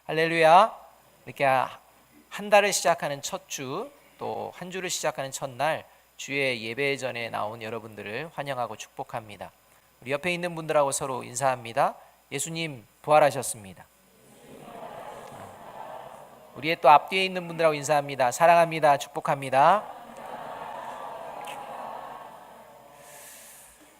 할렐루야. 이렇게 한 달을 시작하는 첫 주, 또 한 주를 시작하는 첫날 주의 예배 전에 나온 여러분들을 환영하고 축복합니다. 우리 옆에 있는 분들하고 서로 인사합니다. 예수님 부활하셨습니다. 우리의 또 앞뒤에 있는 분들하고 인사합니다. 사랑합니다. 축복합니다.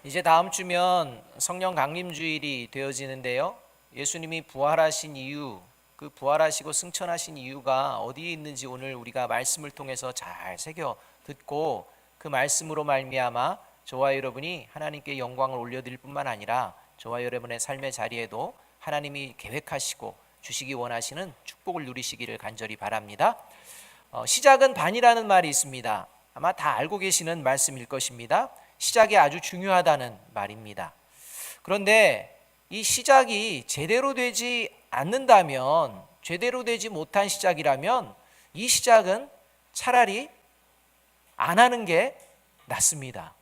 이제 다음 주면 성령 강림 주일이 되어지는데요. 예수님이 부활하신 이유, 그 부활하시고 승천하신 이유가 어디에 있는지 오늘 우리가 말씀을 통해서 잘 새겨 듣고 그 말씀으로 말미암아 저와 여러분이 하나님께 영광을 올려드릴 뿐만 아니라 저와 여러분의 삶의 자리에도 하나님이 계획하시고 주시기 원하시는 축복을 누리시기를 간절히 바랍니다. 시작은 반이라는 말이 있습니다. 아마 다 알고 계시는 말씀일 것입니다. 시작이 아주 중요하다는 말입니다. 그런데 이 시작이 제대로 되지 않는다면, 제대로 되지 못한 시작이라면 이 시작은 차라리 안 하는 게 낫습니다.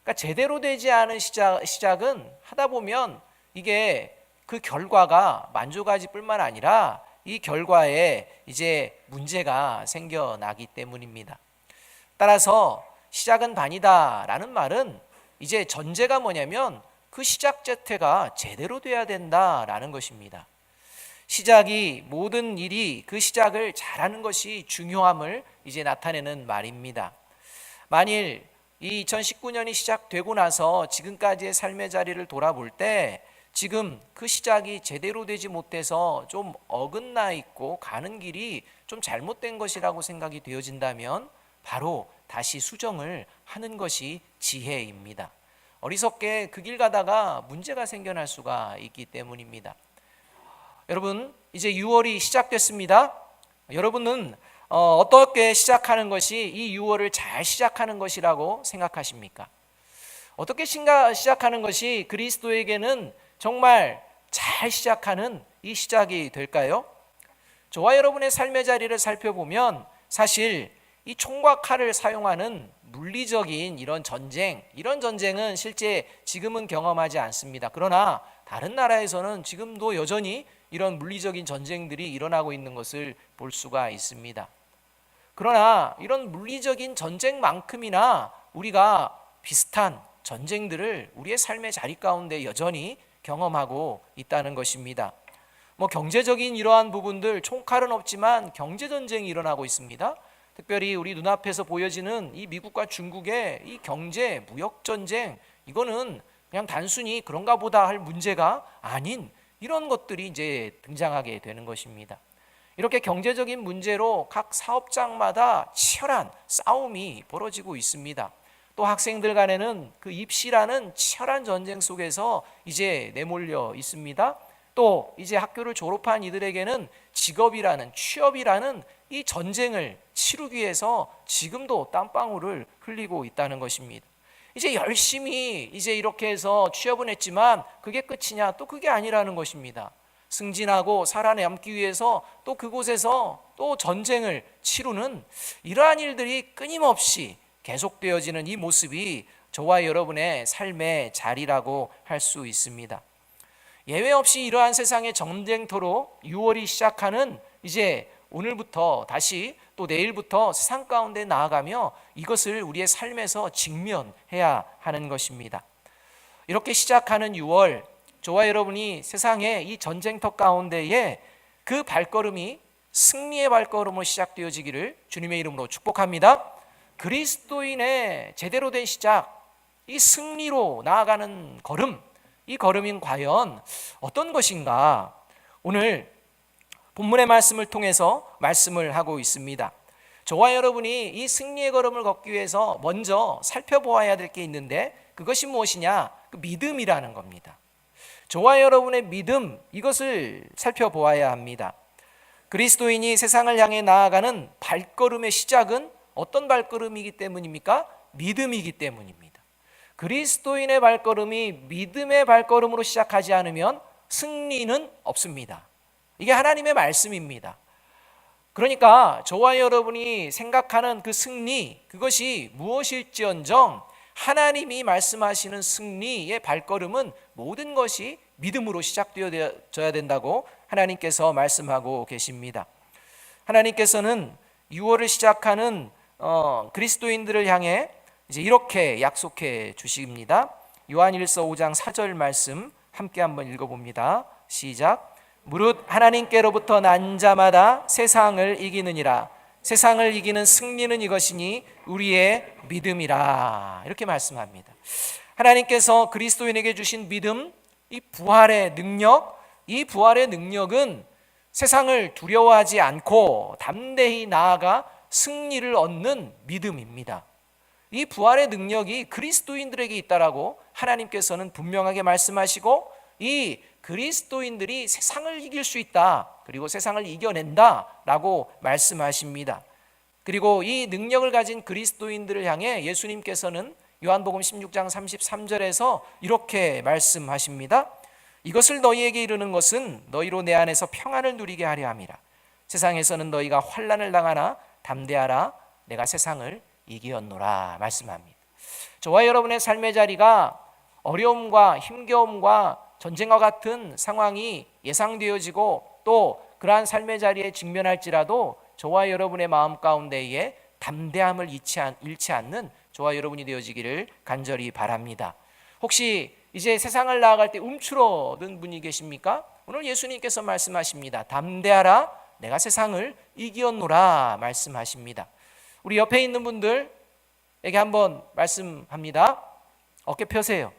그러니까 제대로 되지 않은 시작은 하다 보면 이게 그 결과가 만족하지 뿐만 아니라 이 결과에 이제 문제가 생겨나기 때문입니다. 따라서 시작은 반이다 라는 말은 이제 전제가 뭐냐면 그 시작 자체가 제대로 돼야 된다라는 것입니다. 시작이 모든 일이 그 시작을 잘하는 것이 중요함을 이제 나타내는 말입니다. 만일 이 2019년이 시작되고 나서 지금까지의 삶의 자리를 돌아볼 때 지금 그 시작이 제대로 되지 못해서 좀 어긋나 있고 가는 길이 좀 잘못된 것이라고 생각이 되어진다면 바로 다시 수정을 하는 것이 지혜입니다. 어리석게 그 길 가다가 문제가 생겨날 수가 있기 때문입니다. 여러분, 이제 6월이 시작됐습니다. 여러분은 어떻게 시작하는 것이 이 6월을 잘 시작하는 것이라고 생각하십니까? 어떻게 시작하는 것이 그리스도에게는 정말 잘 시작하는 이 시작이 될까요? 저와 여러분의 삶의 자리를 살펴보면 사실 이 총과 칼을 사용하는 물리적인 이런 전쟁은 실제 지금은 경험하지 않습니다. 그러나 다른 나라에서는 지금도 여전히 이런 물리적인 전쟁들이 일어나고 있는 것을 볼 수가 있습니다. 그러나 이런 물리적인 전쟁만큼이나 우리가 비슷한 전쟁들을 우리의 삶의 자리 가운데 여전히 경험하고 있다는 것입니다. 경제적인 이러한 부분들, 총칼은 없지만 경제 전쟁이 일어나고 있습니다. 특별히 우리 눈앞에서 보여지는 이 미국과 중국의 이 경제 무역 전쟁, 이거는 그냥 단순히 그런가 보다 할 문제가 아닌 이런 것들이 이제 등장하게 되는 것입니다. 이렇게 경제적인 문제로 각 사업장마다 치열한 싸움이 벌어지고 있습니다. 또 학생들 간에는 그 입시라는 치열한 전쟁 속에서 이제 내몰려 있습니다. 또 이제 학교를 졸업한 이들에게는 직업이라는, 취업이라는 이 전쟁을 치르기 위해서 지금도 땀방울을 흘리고 있다는 것입니다. 이제 열심히 이제 이렇게 해서 취업은 했지만 그게 끝이냐? 또 그게 아니라는 것입니다. 승진하고 살아남기 위해서 또 그곳에서 또 전쟁을 치르는 이러한 일들이 끊임없이 계속되어지는 이 모습이 저와 여러분의 삶의 자리라고 할 수 있습니다. 예외 없이 이러한 세상의 전쟁터로 6월이 시작하는 이제 오늘부터 다시 또 내일부터 세상 가운데 나아가며 이것을 우리의 삶에서 직면해야 하는 것입니다. 이렇게 시작하는 6월, 저와 여러분이 세상의 이 전쟁터 가운데에 그 발걸음이 승리의 발걸음으로 시작되어지기를 주님의 이름으로 축복합니다. 그리스도인의 제대로 된 시작, 이 승리로 나아가는 걸음, 이 걸음인 과연 어떤 것인가? 오늘 본문의 말씀을 통해서 말씀을 하고 있습니다. 저와 여러분이 이 승리의 걸음을 걷기 위해서 먼저 살펴보아야 될 게 있는데 그것이 무엇이냐? 그 믿음이라는 겁니다. 저와 여러분의 믿음, 이것을 살펴보아야 합니다. 그리스도인이 세상을 향해 나아가는 발걸음의 시작은 어떤 발걸음이기 때문입니까? 믿음이기 때문입니다. 그리스도인의 발걸음이 믿음의 발걸음으로 시작하지 않으면 승리는 없습니다. 이게 하나님의 말씀입니다. 그러니까 저와 여러분이 생각하는 그 승리, 그것이 무엇일지언정 하나님이 말씀하시는 승리의 발걸음은 모든 것이 믿음으로 시작되어져야 된다고 하나님께서 말씀하고 계십니다. 하나님께서는 6월을 시작하는 그리스도인들을 향해 이제 이렇게 약속해 주십니다. 요한일서 5장 4절 말씀 함께 한번 읽어봅니다. 시작. 무릇 하나님께로부터 난 자마다 세상을 이기느니라. 세상을 이기는 승리는 이것이니 우리의 믿음이라. 이렇게 말씀합니다. 하나님께서 그리스도인에게 주신 믿음, 이 부활의 능력, 이 부활의 능력은 세상을 두려워하지 않고 담대히 나아가 승리를 얻는 믿음입니다. 이 부활의 능력이 그리스도인들에게 있다라고 하나님께서는 분명하게 말씀하시고, 이 그리스도인들이 세상을 이길 수 있다, 그리고 세상을 이겨낸다라고 말씀하십니다. 그리고 이 능력을 가진 그리스도인들을 향해 예수님께서는 요한복음 16장 33절에서 이렇게 말씀하십니다. 이것을 너희에게 이르는 것은 너희로 내 안에서 평안을 누리게 하려 함이라. 세상에서는 너희가 환난을 당하나 담대하라, 내가 세상을 이기었노라 말씀합니다. 저와 여러분의 삶의 자리가 어려움과 힘겨움과 전쟁과 같은 상황이 예상되어지고 또 그러한 삶의 자리에 직면할지라도 저와 여러분의 마음 가운데에 담대함을 잃지 않는 저와 여러분이 되어지기를 간절히 바랍니다. 혹시 이제 세상을 나아갈 때 움츠러든 분이 계십니까? 오늘 예수님께서 말씀하십니다. 담대하라, 내가 세상을 이기었노라 말씀하십니다. 우리 옆에 있는 분들에게 한번 말씀합니다. 어깨 펴세요.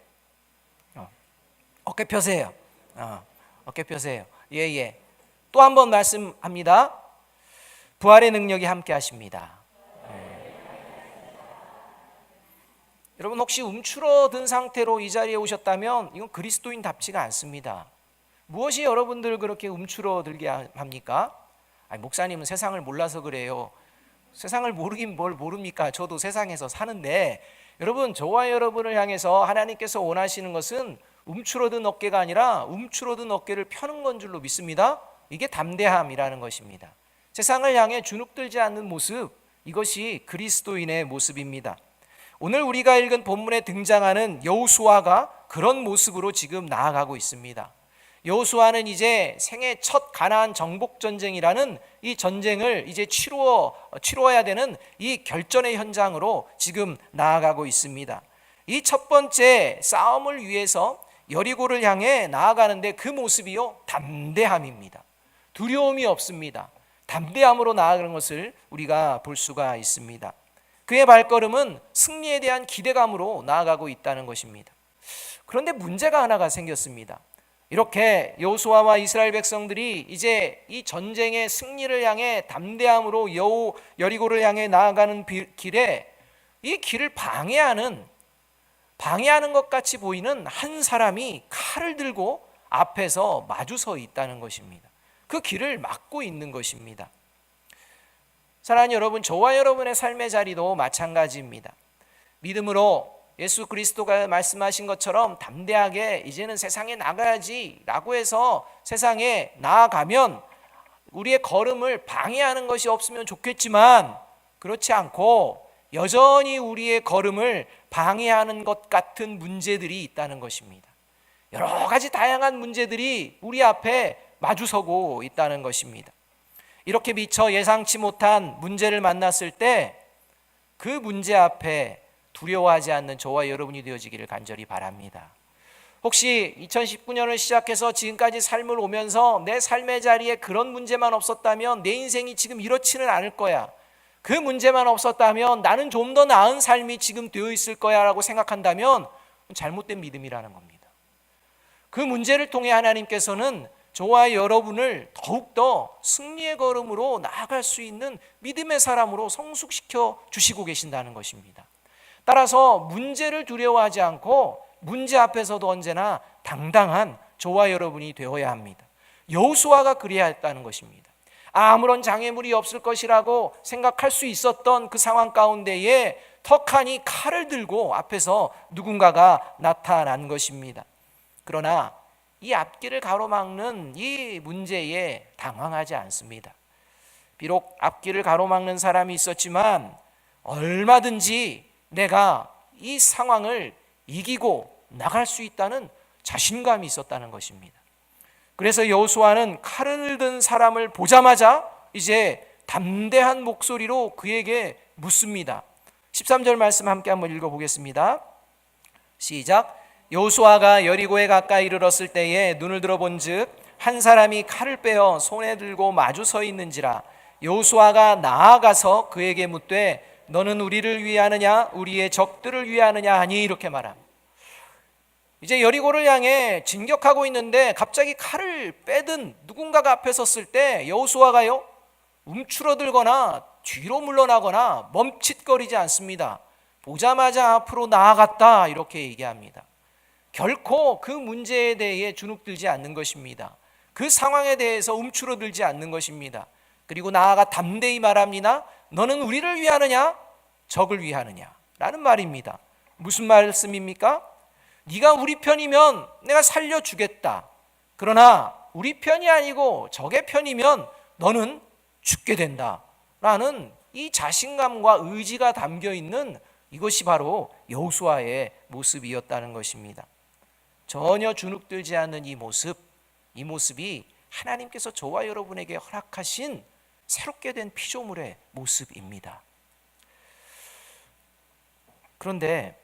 어깨 펴세요. 어깨 펴세요. 예. 또 한번 말씀합니다. 부활의 능력이 함께 하십니다. 여러분, 혹시 움츠러든 상태로 이 자리에 오셨다면 이건 그리스도인답지가 않습니다. 무엇이 여러분들 그렇게 움츠러들게 합니까? 목사님은 세상을 몰라서 그래요. 세상을 모르긴 뭘 모릅니까? 저도 세상에서 사는데, 여러분, 저와 여러분을 향해서 하나님께서 원하시는 것은 움츠러든 어깨가 아니라 움츠러든 어깨를 펴는 건 줄로 믿습니다. 이게 담대함이라는 것입니다. 세상을 향해 주눅들지 않는 모습, 이것이 그리스도인의 모습입니다. 오늘 우리가 읽은 본문에 등장하는 여호수아가 그런 모습으로 지금 나아가고 있습니다. 여호수아는 이제 생애 첫 가나안 정복 전쟁이라는 이 전쟁을 이제 치루어야 되는 이 결전의 현장으로 지금 나아가고 있습니다. 이 첫 번째 싸움을 위해서 여리고를 향해 나아가는데 그 모습이요, 담대함입니다. 두려움이 없습니다. 담대함으로 나아가는 것을 우리가 볼 수가 있습니다. 그의 발걸음은 승리에 대한 기대감으로 나아가고 있다는 것입니다. 그런데 문제가 하나가 생겼습니다. 이렇게 여호수아와 이스라엘 백성들이 이제 이 전쟁의 승리를 향해 담대함으로 여리고를 향해 나아가는 길에 이 길을 방해하는 것 같이 보이는 한 사람이 칼을 들고 앞에서 마주 서 있다는 것입니다. 그 길을 막고 있는 것입니다. 사랑하는 여러분, 저와 여러분의 삶의 자리도 마찬가지입니다. 믿음으로 예수 그리스도가 말씀하신 것처럼 담대하게 이제는 세상에 나가야지 라고 해서 세상에 나아가면 우리의 걸음을 방해하는 것이 없으면 좋겠지만, 그렇지 않고 여전히 우리의 걸음을 방해하는 것 같은 문제들이 있다는 것입니다. 여러 가지 다양한 문제들이 우리 앞에 마주서고 있다는 것입니다. 이렇게 미처 예상치 못한 문제를 만났을 때 그 문제 앞에 두려워하지 않는 저와 여러분이 되어지기를 간절히 바랍니다. 혹시 2019년을 시작해서 지금까지 삶을 오면서 내 삶의 자리에 그런 문제만 없었다면 내 인생이 지금 이렇지는 않을 거야, 그 문제만 없었다면 나는 좀 더 나은 삶이 지금 되어 있을 거야 라고 생각한다면 잘못된 믿음이라는 겁니다. 그 문제를 통해 하나님께서는 저와 여러분을 더욱더 승리의 걸음으로 나아갈 수 있는 믿음의 사람으로 성숙시켜 주시고 계신다는 것입니다. 따라서 문제를 두려워하지 않고 문제 앞에서도 언제나 당당한 저와 여러분이 되어야 합니다. 여호수아가 그래야 했다는 것입니다. 아무런 장애물이 없을 것이라고 생각할 수 있었던 그 상황 가운데에 턱하니 칼을 들고 앞에서 누군가가 나타난 것입니다. 그러나 이 앞길을 가로막는 이 문제에 당황하지 않습니다. 비록 앞길을 가로막는 사람이 있었지만 얼마든지 내가 이 상황을 이기고 나갈 수 있다는 자신감이 있었다는 것입니다. 그래서 여호수아는 칼을 든 사람을 보자마자 이제 담대한 목소리로 그에게 묻습니다. 13절 말씀 함께 한번 읽어보겠습니다. 시작. 여호수아가 여리고에 가까이 이르렀을 때에 눈을 들어본즉 한 사람이 칼을 빼어 손에 들고 마주 서 있는지라. 여호수아가 나아가서 그에게 묻되 너는 우리를 위하느냐 우리의 적들을 위하느냐 하니 이렇게 말합니다. 이제 여리고를 향해 진격하고 있는데 갑자기 칼을 빼든 누군가가 앞에 섰을 때 여호수아가요 움츠러들거나 뒤로 물러나거나 멈칫거리지 않습니다. 보자마자 앞으로 나아갔다 이렇게 얘기합니다. 결코 그 문제에 대해 주눅들지 않는 것입니다. 그 상황에 대해서 움츠러들지 않는 것입니다. 그리고 나아가 담대히 말합니다. 너는 우리를 위하느냐 적을 위하느냐 라는 말입니다. 무슨 말씀입니까? 네가 우리 편이면 내가 살려주겠다. 그러나 우리 편이 아니고 적의 편이면 너는 죽게 된다 라는 이 자신감과 의지가 담겨있는 이것이 바로 여호수아의 모습이었다는 것입니다. 전혀 주눅들지 않는 이 모습이 하나님께서 저와 여러분에게 허락하신 새롭게 된 피조물의 모습입니다. 그런데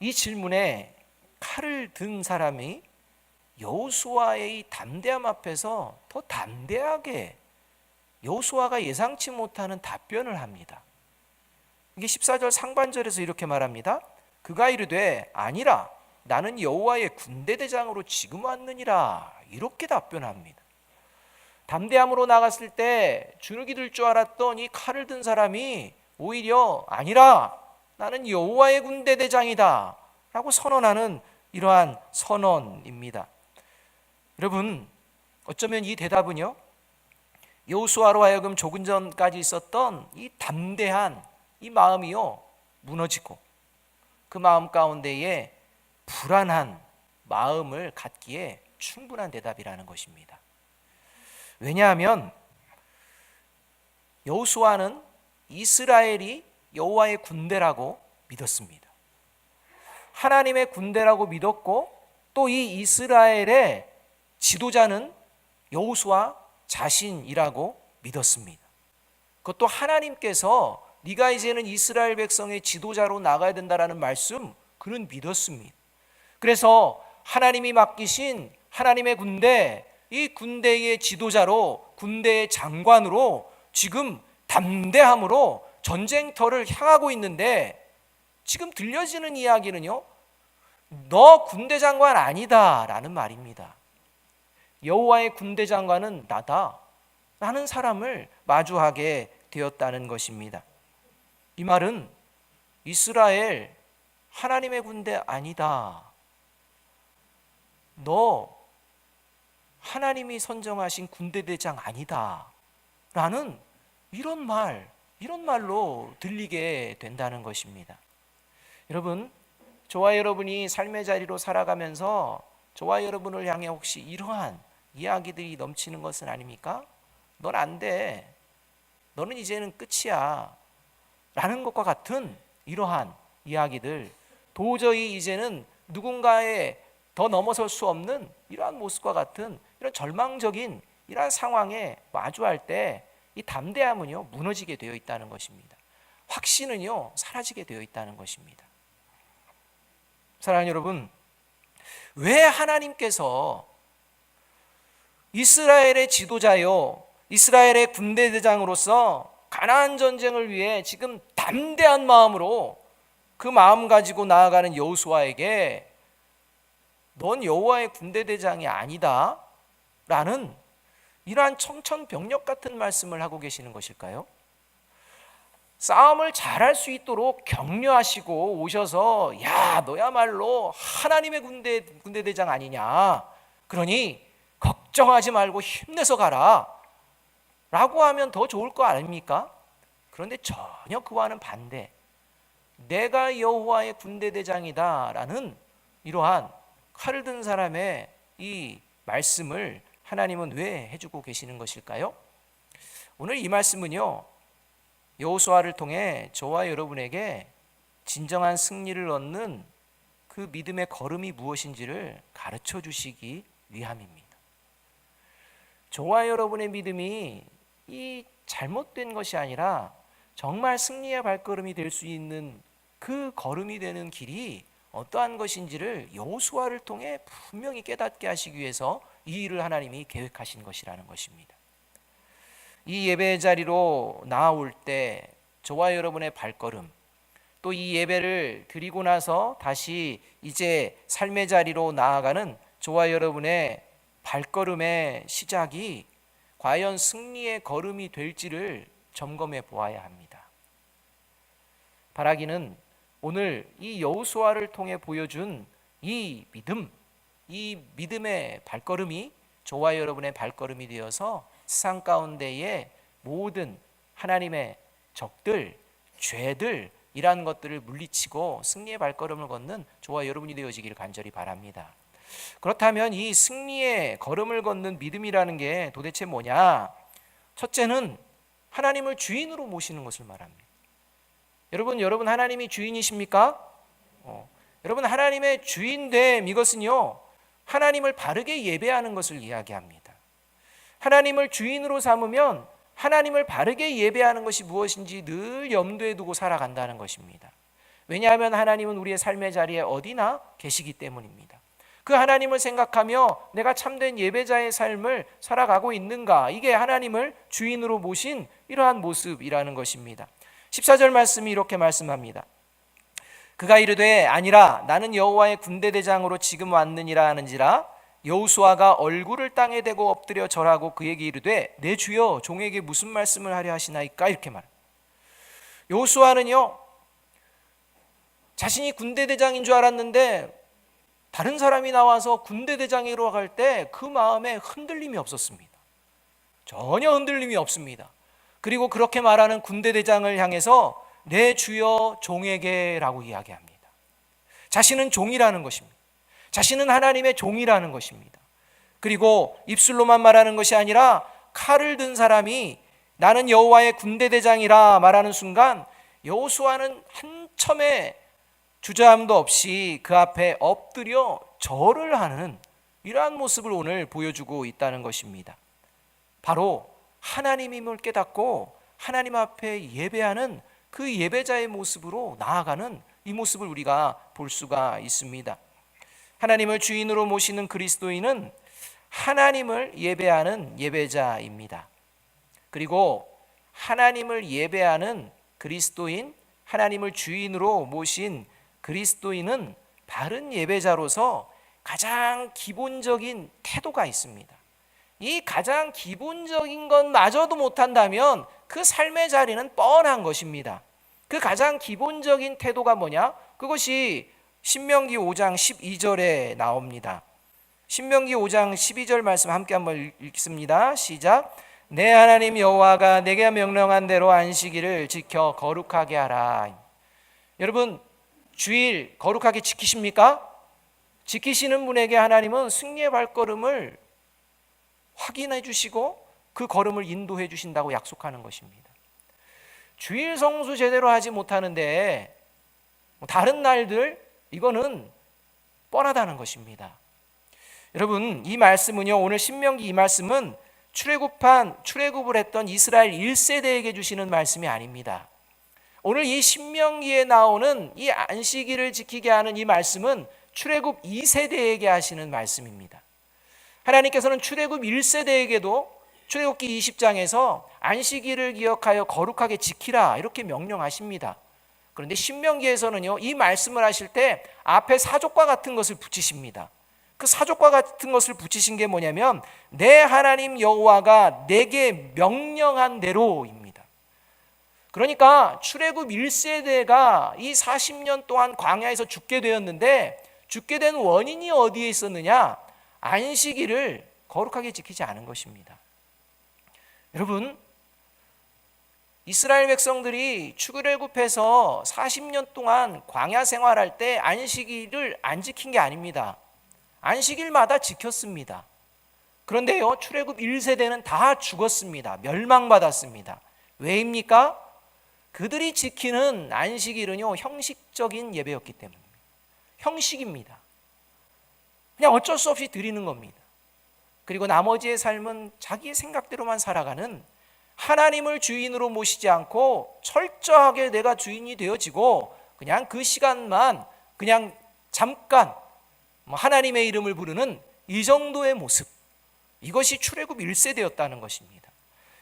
이 질문에 칼을 든 사람이 여호수아의 이 담대함 앞에서 더 담대하게 여호수아가 예상치 못하는 답변을 합니다. 이게 14절 상반절에서 이렇게 말합니다. 그가 이르되 아니라 나는 여호와의 군대대장으로 지금 왔느니라 이렇게 답변합니다. 담대함으로 나갔을 때 주눅이 들 줄 알았던 이 칼을 든 사람이 오히려 아니라 나는 여호와의 군대대장이다 라고 선언하는 이러한 선언입니다. 여러분 어쩌면 이 대답은요 여호수아로 하여금 조금 전까지 있었던 이 담대한 이 마음이요 무너지고 그 마음 가운데에 불안한 마음을 갖기에 충분한 대답이라는 것입니다. 왜냐하면 여호수아는 이스라엘이 여호와의 군대라고 믿었습니다. 하나님의 군대라고 믿었고 또 이 이스라엘의 지도자는 여호수아 자신이라고 믿었습니다. 그것도 하나님께서 네가 이제는 이스라엘 백성의 지도자로 나가야 된다라는 말씀 그는 믿었습니다. 그래서 하나님이 맡기신 하나님의 군대, 이 군대의 지도자로 군대의 장관으로 지금 담대함으로 전쟁터를 향하고 있는데 지금 들려지는 이야기는요 너 군대 장관 아니다 라는 말입니다. 여호와의 군대 장관은 나다 라는 사람을 마주하게 되었다는 것입니다. 이 말은 이스라엘 하나님의 군대 아니다. 너 하나님이 선정하신 군대대장 아니다 라는 이런 말로 들리게 된다는 것입니다. 여러분 저와 여러분이 삶의 자리로 살아가면서 저와 여러분을 향해 혹시 이러한 이야기들이 넘치는 것은 아닙니까? 넌 안 돼. 너는 이제는 끝이야 라는 것과 같은 이러한 이야기들, 도저히 이제는 누군가에 더 넘어설 수 없는 이러한 모습과 같은 이런 절망적인 이러한 상황에 마주할 때 이 담대함은요 무너지게 되어 있다는 것입니다. 확신은요 사라지게 되어 있다는 것입니다. 사랑하는 여러분, 왜 하나님께서 이스라엘의 지도자요 이스라엘의 군대대장으로서 가나안 전쟁을 위해 지금 담대한 마음으로 그 마음 가지고 나아가는 여호수아에게 넌 여호와의 군대대장이 아니다 라는 이러한 청천벽력 같은 말씀을 하고 계시는 것일까요? 싸움을 잘할 수 있도록 격려하시고 오셔서 야 너야말로 하나님의 군대대장 아니냐, 그러니 걱정하지 말고 힘내서 가라 라고 하면 더 좋을 거 아닙니까? 그런데 전혀 그와는 반대, 내가 여호와의 군대대장이다 라는 이러한 칼을 든 사람의 이 말씀을 하나님은 왜 해주고 계시는 것일까요? 오늘 이 말씀은요 여호수아를 통해 저와 여러분에게 진정한 승리를 얻는 그 그 믿음의 걸음이 무엇인지를 가르쳐 주시기 위함입니다. 저와 여러분의 믿음이 이 잘못된 것이 아니라 정말 승리의 발걸음이 될 수 있는 그 걸음이 되는 길이 어떠한 것인지를 여호수아를 통해 분명히 깨닫게 하시기 위해서 이 일을 하나님이 계획하신 것이라는 것입니다. 이 예배의 자리로 나아올 때 저와 여러분의 발걸음, 또 이 예배를 드리고 나서 다시 이제 삶의 자리로 나아가는 저와 여러분의 발걸음의 시작이 과연 승리의 걸음이 될지를 점검해 보아야 합니다. 바라기는 오늘 이 여호수아를 통해 보여준 이 믿음, 이 믿음의 발걸음이 저와 여러분의 발걸음이 되어서 세상 가운데의 모든 하나님의 적들, 죄들 이러한 것들을 물리치고 승리의 발걸음을 걷는 저와 여러분이 되어지기를 간절히 바랍니다. 그렇다면 이 승리의 걸음을 걷는 믿음이라는 게 도대체 뭐냐? 첫째는 하나님을 주인으로 모시는 것을 말합니다. 여러분 하나님이 주인이십니까? 여러분 하나님의 주인됨, 이것은요 하나님을 바르게 예배하는 것을 이야기합니다. 하나님을 주인으로 삼으면 하나님을 바르게 예배하는 것이 무엇인지 늘 염두에 두고 살아간다는 것입니다. 왜냐하면 하나님은 우리의 삶의 자리에 어디나 계시기 때문입니다. 그 하나님을 생각하며 내가 참된 예배자의 삶을 살아가고 있는가, 이게 하나님을 주인으로 모신 이러한 모습이라는 것입니다. 14절 말씀이 이렇게 말씀합니다. 그가 이르되 아니라 나는 여호와의 군대 대장으로 지금 왔느니라 하는지라. 여호수아가 얼굴을 땅에 대고 엎드려 절하고 그에게 이르되 내 주여 종에게 무슨 말씀을 하려 하시나이까, 이렇게 말합니다. 여호수아는요 자신이 군대 대장인 줄 알았는데 다른 사람이 나와서 군대 대장으로 갈 때 그 마음에 흔들림이 없었습니다. 전혀 흔들림이 없습니다. 그리고 그렇게 말하는 군대 대장을 향해서 내 주여 종에게 라고 이야기합니다. 자신은 종이라는 것입니다. 자신은 하나님의 종이라는 것입니다. 그리고 입술로만 말하는 것이 아니라 칼을 든 사람이 나는 여호와의 군대 대장이라 말하는 순간 여호수아는 한첨의 주저함도 없이 그 앞에 엎드려 절을 하는 이러한 모습을 오늘 보여주고 있다는 것입니다. 바로 하나님임을 깨닫고 하나님 앞에 예배하는 그 예배자의 모습으로 나아가는 이 모습을 우리가 볼 수가 있습니다. 하나님을 주인으로 모시는 그리스도인은 하나님을 예배하는 예배자입니다. 그리고 하나님을 예배하는 그리스도인, 하나님을 주인으로 모신 그리스도인은 바른 예배자로서 가장 기본적인 태도가 있습니다. 이 가장 기본적인 것마저도 못한다면 그 삶의 자리는 뻔한 것입니다. 그 가장 기본적인 태도가 뭐냐? 그것이 신명기 5장 12절에 나옵니다. 신명기 5장 12절 말씀 함께 한번 읽습니다. 시작. 내 하나님 여호와가 내게 명령한 대로 안식일을 지켜 거룩하게 하라. 여러분 주일 거룩하게 지키십니까? 지키시는 분에게 하나님은 승리의 발걸음을 확인해 주시고 그 걸음을 인도해 주신다고 약속하는 것입니다. 주일 성수 제대로 하지 못하는데 다른 날들, 이거는 뻔하다는 것입니다. 여러분 이 말씀은요, 오늘 신명기 이 말씀은 출애굽을 했던 이스라엘 1세대에게 주시는 말씀이 아닙니다. 오늘 이 신명기에 나오는 이 안식일을 지키게 하는 이 말씀은 출애굽 2세대에게 하시는 말씀입니다. 하나님께서는 출애굽 1세대에게도 출애굽기 20장에서 안식일을 기억하여 거룩하게 지키라 이렇게 명령하십니다. 그런데 신명기에서는요, 이 말씀을 하실 때 앞에 사족과 같은 것을 붙이십니다. 그 사족과 같은 것을 붙이신 게 뭐냐면 내 하나님 여호와가 내게 명령한 대로입니다. 그러니까 출애굽 1세대가 이 40년 동안 광야에서 죽게 되었는데 죽게 된 원인이 어디에 있었느냐? 안식일을 거룩하게 지키지 않은 것입니다. 여러분 이스라엘 백성들이 출애굽해서 40년 동안 광야 생활할 때 안식일을 안 지킨 게 아닙니다. 안식일마다 지켰습니다. 그런데요, 출애굽 1세대는 다 죽었습니다. 멸망받았습니다. 왜입니까? 그들이 지키는 안식일은요, 형식적인 예배였기 때문입니다. 형식입니다. 그냥 어쩔 수 없이 드리는 겁니다. 그리고 나머지의 삶은 자기의 생각대로만 살아가는, 하나님을 주인으로 모시지 않고 철저하게 내가 주인이 되어지고 그냥 그 시간만 그냥 잠깐 하나님의 이름을 부르는 이 정도의 모습, 이것이 출애굽 1세대였다는 것입니다.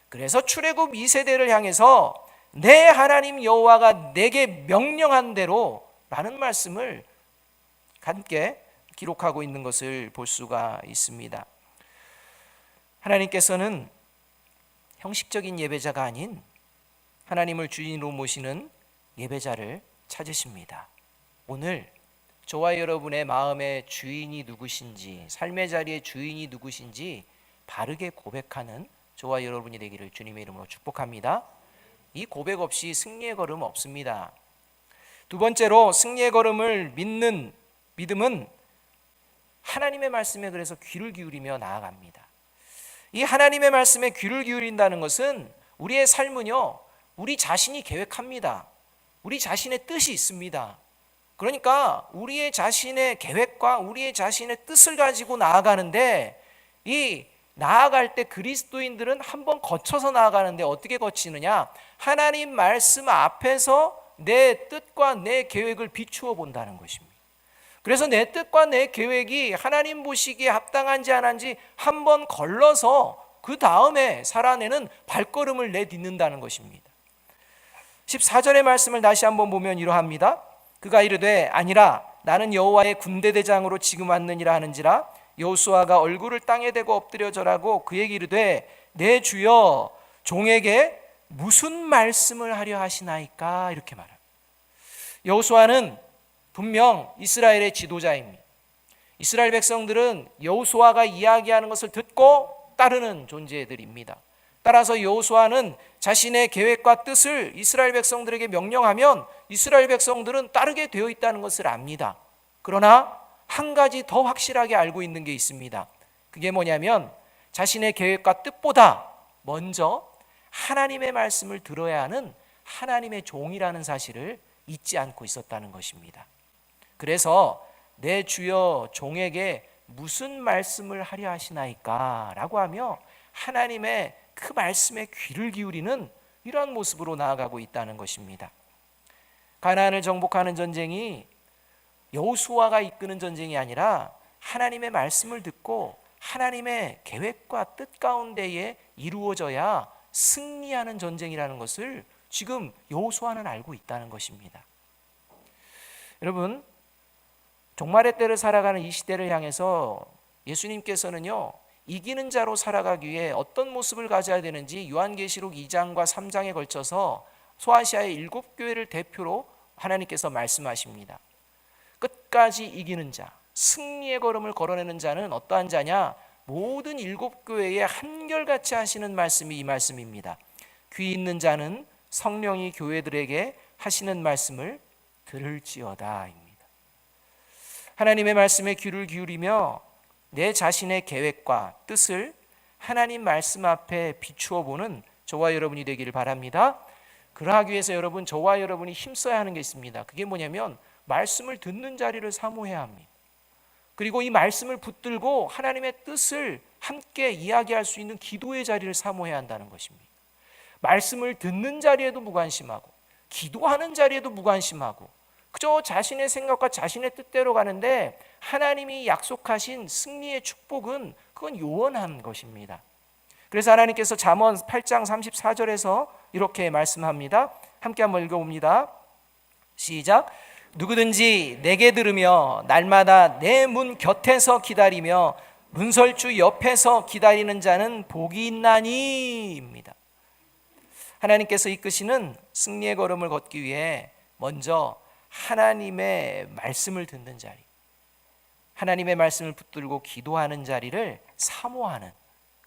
그래서 출애굽 2세대를 향해서 내 하나님 여호와가 내게 명령한 대로 라는 말씀을 함께 기록하고 있는 것을 볼 수가 있습니다. 하나님께서는 형식적인 예배자가 아닌 하나님을 주인으로 모시는 예배자를 찾으십니다. 오늘 저와 여러분의 마음의 주인이 누구신지, 삶의 자리의 주인이 누구신지 바르게 고백하는 저와 여러분이 되기를 주님의 이름으로 축복합니다. 이 고백 없이 승리의 걸음 없습니다. 두 번째로, 승리의 걸음을 믿는 믿음은 하나님의 말씀에 그래서 귀를 기울이며 나아갑니다. 이 하나님의 말씀에 귀를 기울인다는 것은 우리의 삶은요, 우리 자신이 계획합니다. 우리 자신의 뜻이 있습니다. 그러니까 우리의 자신의 계획과 우리의 자신의 뜻을 가지고 나아가는데, 이 나아갈 때 그리스도인들은 한번 거쳐서 나아가는데 어떻게 거치느냐? 하나님 말씀 앞에서 내 뜻과 내 계획을 비추어 본다는 것입니다. 그래서 내 뜻과 내 계획이 하나님 보시기에 합당한지 안 한지 한번 걸러서 그 다음에 살아내는 발걸음을 내딛는다는 것입니다. 14절의 말씀을 다시 한번 보면 이러합니다. 그가 이르되 아니라 나는 여호와의 군대 대장으로 지금 왔느니라 하는지라. 여호수아가 얼굴을 땅에 대고 엎드려 절하고 그에게 이르되 내 주여 종에게 무슨 말씀을 하려 하시나이까, 이렇게 말합니다. 여호수아는 분명 이스라엘의 지도자입니다. 이스라엘 백성들은 여호수아가 이야기하는 것을 듣고 따르는 존재들입니다. 따라서 여호수아는 자신의 계획과 뜻을 이스라엘 백성들에게 명령하면 이스라엘 백성들은 따르게 되어 있다는 것을 압니다. 그러나 한 가지 더 확실하게 알고 있는 게 있습니다. 그게 뭐냐면 자신의 계획과 뜻보다 먼저 하나님의 말씀을 들어야 하는 하나님의 종이라는 사실을 잊지 않고 있었다는 것입니다. 그래서 내 주여 종에게 무슨 말씀을 하려 하시나이까 라고 하며 하나님의 그 말씀에 귀를 기울이는 이러한 모습으로 나아가고 있다는 것입니다. 가나안을 정복하는 전쟁이 여호수아가 이끄는 전쟁이 아니라 하나님의 말씀을 듣고 하나님의 계획과 뜻 가운데에 이루어져야 승리하는 전쟁이라는 것을 지금 여호수아는 알고 있다는 것입니다. 여러분, 종말의 때를 살아가는 이 시대를 향해서 예수님께서는요, 이기는 자로 살아가기 위해 어떤 모습을 가져야 되는지 요한계시록 2장과 3장에 걸쳐서 소아시아의 7교회를 대표로 하나님께서 말씀하십니다. 끝까지 이기는 자, 승리의 걸음을 걸어내는 자는 어떠한 자냐? 모든 7교회에 한결같이 하시는 말씀이 이 말씀입니다. 귀 있는 자는 성령이 교회들에게 하시는 말씀을 들을지어다 입니다. 하나님의 말씀에 귀를 기울이며 내 자신의 계획과 뜻을 하나님 말씀 앞에 비추어 보는 저와 여러분이 되기를 바랍니다. 그러하기 위해서 여러분, 저와 여러분이 힘써야 하는 게 있습니다. 그게 뭐냐면 말씀을 듣는 자리를 사모해야 합니다. 그리고 이 말씀을 붙들고 하나님의 뜻을 함께 이야기할 수 있는 기도의 자리를 사모해야 한다는 것입니다. 말씀을 듣는 자리에도 무관심하고 기도하는 자리에도 무관심하고 그저 자신의 생각과 자신의 뜻대로 가는데 하나님이 약속하신 승리의 축복은 그건 요원한 것입니다. 그래서 하나님께서 잠언 8장 34절에서 이렇게 말씀합니다. 함께 한번 읽어봅니다. 시작. 누구든지 내게 들으며 날마다 내 문 곁에서 기다리며 문설주 옆에서 기다리는 자는 복이 있나니입니다. 하나님께서 이끄시는 승리의 걸음을 걷기 위해 먼저 하나님의 말씀을 듣는 자리, 하나님의 말씀을 붙들고 기도하는 자리를 사모하는,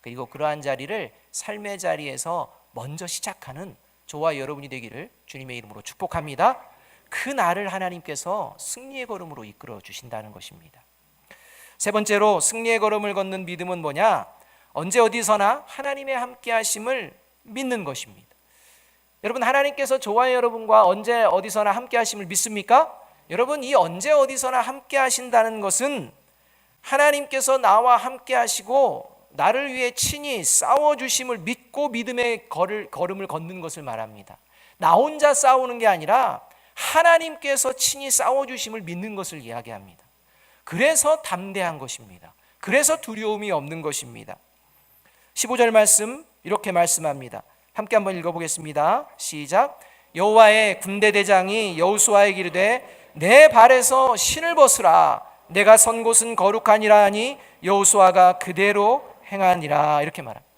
그리고 그러한 자리를 삶의 자리에서 먼저 시작하는 저와 여러분이 되기를 주님의 이름으로 축복합니다. 그 날을 하나님께서 승리의 걸음으로 이끌어 주신다는 것입니다. 세 번째로, 승리의 걸음을 걷는 믿음은 뭐냐? 언제 어디서나 하나님의 함께 하심을 믿는 것입니다. 여러분, 하나님께서 저와 여러분과 언제 어디서나 함께 하심을 믿습니까? 여러분, 이 언제 어디서나 함께 하신다는 것은 하나님께서 나와 함께 하시고 나를 위해 친히 싸워주심을 믿고 믿음의 걸음을 걷는 것을 말합니다. 나 혼자 싸우는 게 아니라 하나님께서 친히 싸워주심을 믿는 것을 이야기합니다. 그래서 담대한 것입니다. 그래서 두려움이 없는 것입니다. 15절 말씀 이렇게 말씀합니다. 함께 한번 읽어보겠습니다. 시작. 여호와의 군대 대장이 여호수아에게 이르되 내 발에서 신을 벗으라. 내가 선 곳은 거룩하니라 하니 여호수아가 그대로 행하니라. 이렇게 말합니다.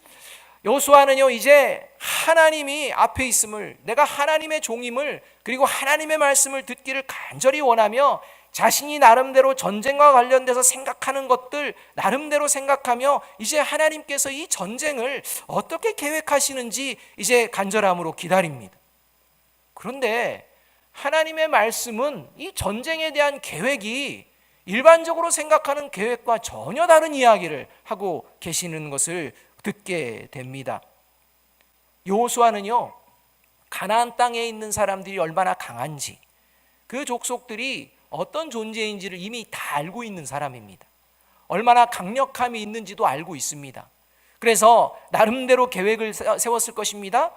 여호수아는요, 이제 하나님이 앞에 있음을, 내가 하나님의 종임을, 그리고 하나님의 말씀을 듣기를 간절히 원하며 자신이 나름대로 전쟁과 관련돼서 생각하는 것들 나름대로 생각하며 이제 하나님께서 이 전쟁을 어떻게 계획하시는지 이제 간절함으로 기다립니다. 그런데 하나님의 말씀은 이 전쟁에 대한 계획이 일반적으로 생각하는 계획과 전혀 다른 이야기를 하고 계시는 것을 듣게 됩니다. 여호수아는요, 가나안 땅에 있는 사람들이 얼마나 강한지, 그 족속들이 어떤 존재인지를 이미 다 알고 있는 사람입니다. 얼마나 강력함이 있는지도 알고 있습니다. 그래서 나름대로 계획을 세웠을 것입니다.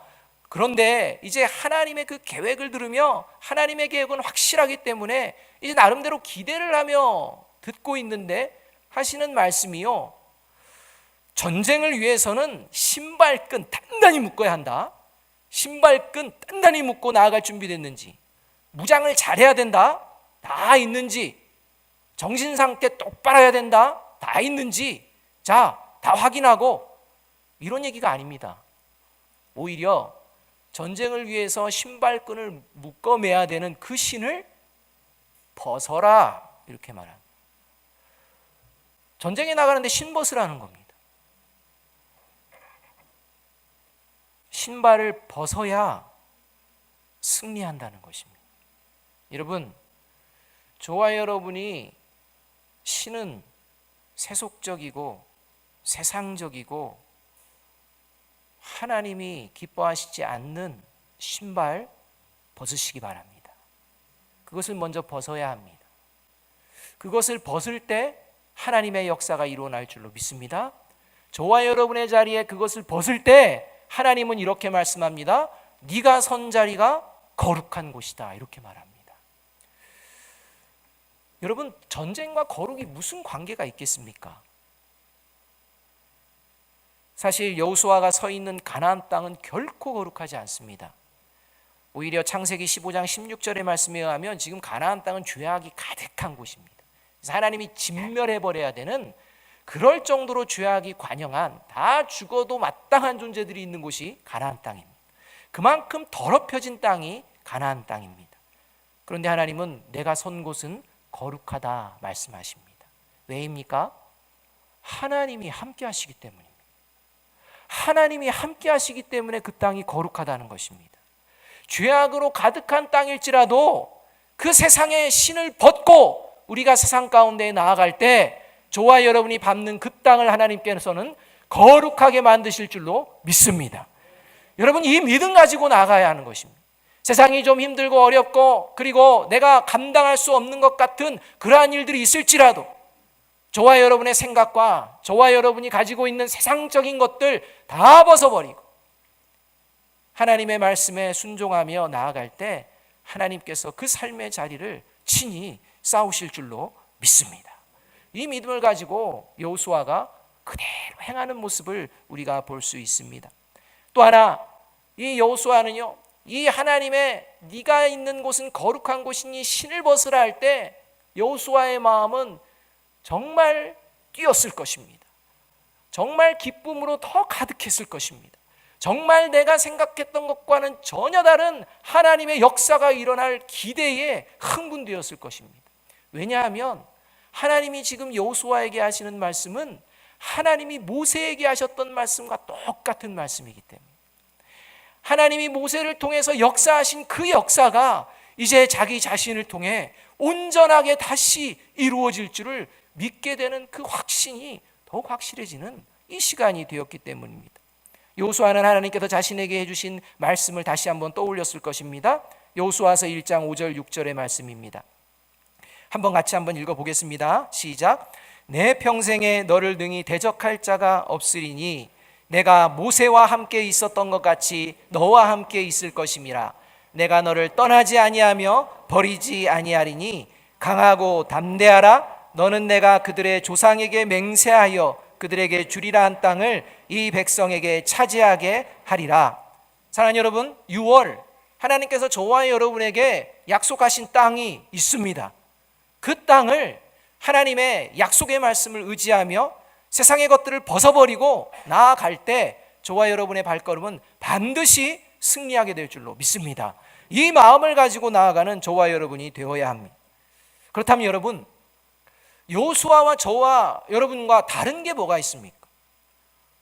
그런데 이제 하나님의 그 계획을 들으며 하나님의 계획은 확실하기 때문에 이제 나름대로 기대를 하며 듣고 있는데 하시는 말씀이요, 전쟁을 위해서는 신발끈 단단히 묶어야 한다. 신발끈 단단히 묶고 나아갈 준비됐는지, 무장을 잘해야 된다. 다 있는지, 정신 상태 똑바로 해야 된다. 다 있는지, 자, 다 확인하고, 이런 얘기가 아닙니다. 오히려 전쟁을 위해서 신발끈을 묶어 매야 되는 그 신을 벗어라, 이렇게 말합니다. 전쟁에 나가는데 신 벗으라는 겁니다. 신발을 벗어야 승리한다는 것입니다. 여러분, 저와 여러분이 신은 세속적이고 세상적이고 하나님이 기뻐하시지 않는 신발 벗으시기 바랍니다. 그것을 먼저 벗어야 합니다. 그것을 벗을 때 하나님의 역사가 일어날 줄로 믿습니다. 저와 여러분의 자리에 그것을 벗을 때 하나님은 이렇게 말씀합니다. 네가 선 자리가 거룩한 곳이다, 이렇게 말합니다. 여러분, 전쟁과 거룩이 무슨 관계가 있겠습니까? 사실 여호수아가 서 있는 가나안 땅은 결코 거룩하지 않습니다. 오히려 창세기 15장 16절의 말씀에 의하면 지금 가나안 땅은 죄악이 가득한 곳입니다. 그래서 하나님이 진멸해버려야 되는, 그럴 정도로 죄악이 관영한, 다 죽어도 마땅한 존재들이 있는 곳이 가나안 땅입니다. 그만큼 더럽혀진 땅이 가나안 땅입니다. 그런데 하나님은 내가 선 곳은 거룩하다 말씀하십니다. 왜입니까? 하나님이 함께 하시기 때문입니다. 하나님이 함께 하시기 때문에 그 땅이 거룩하다는 것입니다. 죄악으로 가득한 땅일지라도 그 세상의 신을 벗고 우리가 세상 가운데 나아갈 때 저와 여러분이 밟는 그 땅을 하나님께서는 거룩하게 만드실 줄로 믿습니다. 여러분, 이 믿음 가지고 나가야 하는 것입니다. 세상이 좀 힘들고 어렵고 그리고 내가 감당할 수 없는 것 같은 그러한 일들이 있을지라도 저와 여러분의 생각과 저와 여러분이 가지고 있는 세상적인 것들 다 벗어버리고 하나님의 말씀에 순종하며 나아갈 때 하나님께서 그 삶의 자리를 친히 싸우실 줄로 믿습니다. 이 믿음을 가지고 여호수아가 그대로 행하는 모습을 우리가 볼 수 있습니다. 또 하나, 이 여호수아는요, 이 하나님의 네가 있는 곳은 거룩한 곳이니 신을 벗으라 할 때 여호수아의 마음은 정말 뛰었을 것입니다. 정말 기쁨으로 더 가득했을 것입니다. 정말 내가 생각했던 것과는 전혀 다른 하나님의 역사가 일어날 기대에 흥분되었을 것입니다. 왜냐하면 하나님이 지금 여호수아에게 하시는 말씀은 하나님이 모세에게 하셨던 말씀과 똑같은 말씀이기 때문에, 하나님이 모세를 통해서 역사하신 그 역사가 이제 자기 자신을 통해 온전하게 다시 이루어질 줄을 믿게 되는 그 확신이 더욱 확실해지는 이 시간이 되었기 때문입니다. 여호수아는 하나님께서 자신에게 해주신 말씀을 다시 한번 떠올렸을 것입니다. 여호수아서 1장 5절 6절의 말씀입니다. 같이 한번 읽어보겠습니다. 시작. 내 평생에 너를 능히 대적할 자가 없으리니 내가 모세와 함께 있었던 것 같이 너와 함께 있을 것임이라. 내가 너를 떠나지 아니하며 버리지 아니하리니 강하고 담대하라. 너는 내가 그들의 조상에게 맹세하여 그들에게 주리라 한 땅을 이 백성에게 차지하게 하리라. 사랑하는 여러분, 6월 하나님께서 저와 여러분에게 약속하신 땅이 있습니다. 그 땅을 하나님의 약속의 말씀을 의지하며 세상의 것들을 벗어버리고 나아갈 때 저와 여러분의 발걸음은 반드시 승리하게 될 줄로 믿습니다. 이 마음을 가지고 나아가는 저와 여러분이 되어야 합니다. 그렇다면 여러분, 여호수아와 저와 여러분과 다른 게 뭐가 있습니까?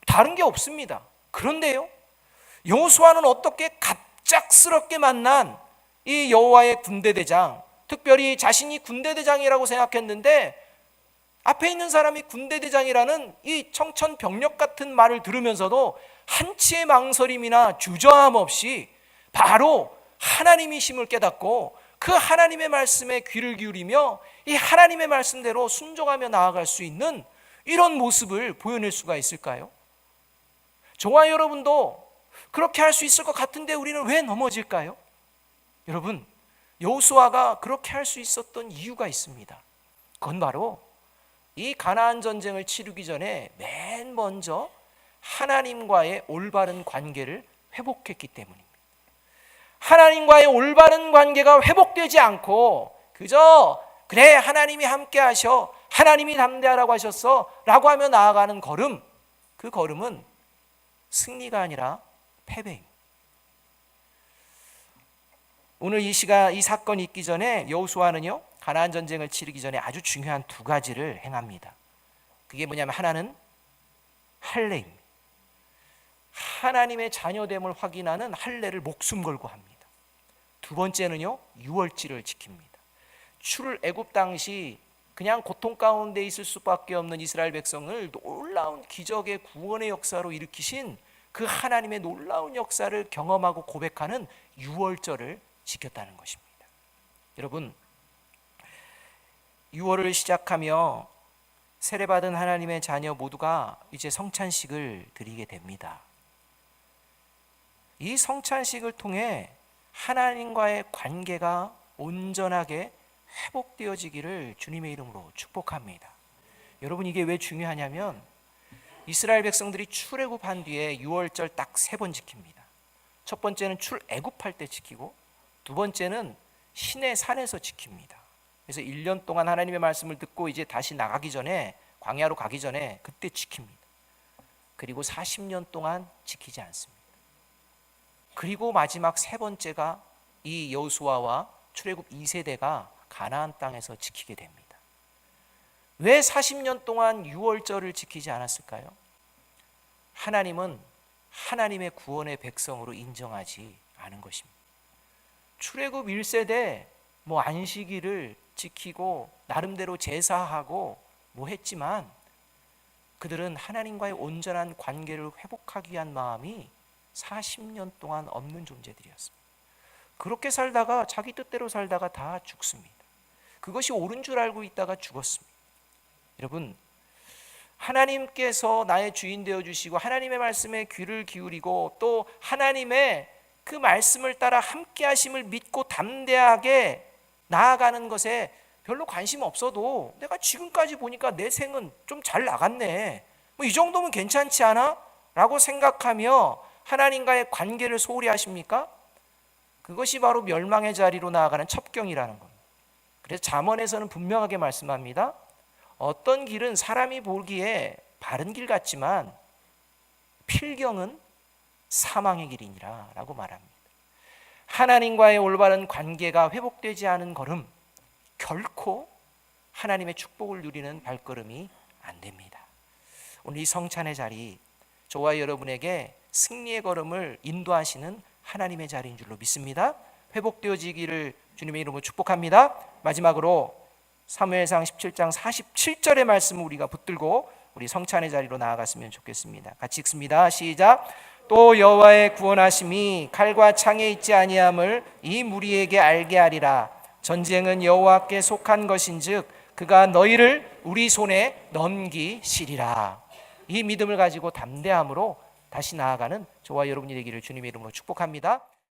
다른 게 없습니다. 그런데요, 여호수아는 어떻게 갑작스럽게 만난 이 여호와의 군대대장, 특별히 자신이 군대대장이라고 생각했는데 앞에 있는 사람이 군대대장이라는 이 청천벽력 같은 말을 들으면서도 한치의 망설임이나 주저함 없이 바로 하나님이심을 깨닫고 그 하나님의 말씀에 귀를 기울이며 이 하나님의 말씀대로 순종하며 나아갈 수 있는 이런 모습을 보여낼 수가 있을까요? 저와 여러분도 그렇게 할 수 있을 것 같은데 우리는 왜 넘어질까요? 여러분, 여호수아가 그렇게 할 수 있었던 이유가 있습니다. 그건 바로 이 가나안 전쟁을 치르기 전에 맨 먼저 하나님과의 올바른 관계를 회복했기 때문입니다. 하나님과의 올바른 관계가 회복되지 않고 그저 그래 하나님이 함께 하셔, 하나님이 담대하라고 하셨어 라고 하며 나아가는 걸음, 그 걸음은 승리가 아니라 패배입니다. 오늘 이 사건이 있기 전에 여호수아는요, 가나안 전쟁을 치르기 전에 아주 중요한 두 가지를 행합니다. 그게 뭐냐면 하나는 할례입니다. 하나님의 자녀됨을 확인하는 할례를 목숨 걸고 합니다. 두 번째는요, 유월절을 지킵니다. 출애굽 당시 그냥 고통 가운데 있을 수밖에 없는 이스라엘 백성을 놀라운 기적의 구원의 역사로 일으키신 그 하나님의 놀라운 역사를 경험하고 고백하는 유월절을 지켰다는 것입니다. 여러분, 유월을 시작하며 세례받은 하나님의 자녀 모두가 이제 성찬식을 드리게 됩니다. 이 성찬식을 통해 하나님과의 관계가 온전하게 회복되어지기를 주님의 이름으로 축복합니다. 여러분, 이게 왜 중요하냐면 이스라엘 백성들이 출애굽한 뒤에 유월절 딱 3번 지킵니다. 첫 번째는 출애굽할 때 지키고, 두 번째는 시내 산에서 지킵니다. 그래서 1년 동안 하나님의 말씀을 듣고 이제 다시 나가기 전에, 광야로 가기 전에 그때 지킵니다. 그리고 40년 동안 지키지 않습니다. 그리고 마지막 3번째가 이 여호수아와 출애굽 2세대가 가나안 땅에서 지키게 됩니다. 왜 40년 동안 유월절을 지키지 않았을까요? 하나님은 하나님의 구원의 백성으로 인정하지 않은 것입니다. 출애굽 1세대 안식일을 지키고 나름대로 제사하고 했지만 그들은 하나님과의 온전한 관계를 회복하기 위한 마음이 40년 동안 없는 존재들이었습니다. 그렇게 살다가 자기 뜻대로 살다가 다 죽습니다. 그것이 옳은 줄 알고 있다가 죽었습니다. 여러분, 하나님께서 나의 주인 되어주시고 하나님의 말씀에 귀를 기울이고 또 하나님의 그 말씀을 따라 함께 하심을 믿고 담대하게 나아가는 것에 별로 관심 없어도 내가 지금까지 보니까 내 생은 좀 잘 나갔네, 이 정도면 괜찮지 않아? 라고 생각하며 하나님과의 관계를 소홀히 하십니까? 그것이 바로 멸망의 자리로 나아가는 첩경이라는 겁니다. 그래서 잠언에서는 분명하게 말씀합니다. 어떤 길은 사람이 보기에 바른 길 같지만 필경은 사망의 길이니라 라고 말합니다. 하나님과의 올바른 관계가 회복되지 않은 걸음, 결코 하나님의 축복을 누리는 발걸음이 안 됩니다. 오늘 이 성찬의 자리, 저와 여러분에게 승리의 걸음을 인도하시는 하나님의 자리인 줄로 믿습니다. 회복되어지기를 주님의 이름으로 축복합니다. 마지막으로 사무엘상 17장 47절의 말씀을 우리가 붙들고 우리 성찬의 자리로 나아갔으면 좋겠습니다. 같이 읽습니다. 시작. 또 여호와의 구원하심이 칼과 창에 있지 아니함을 이 무리에게 알게 하리라. 전쟁은 여호와께 속한 것인즉 그가 너희를 우리 손에 넘기시리라. 이 믿음을 가지고 담대함으로 다시 나아가는 저와 여러분이 되기를 주님의 이름으로 축복합니다.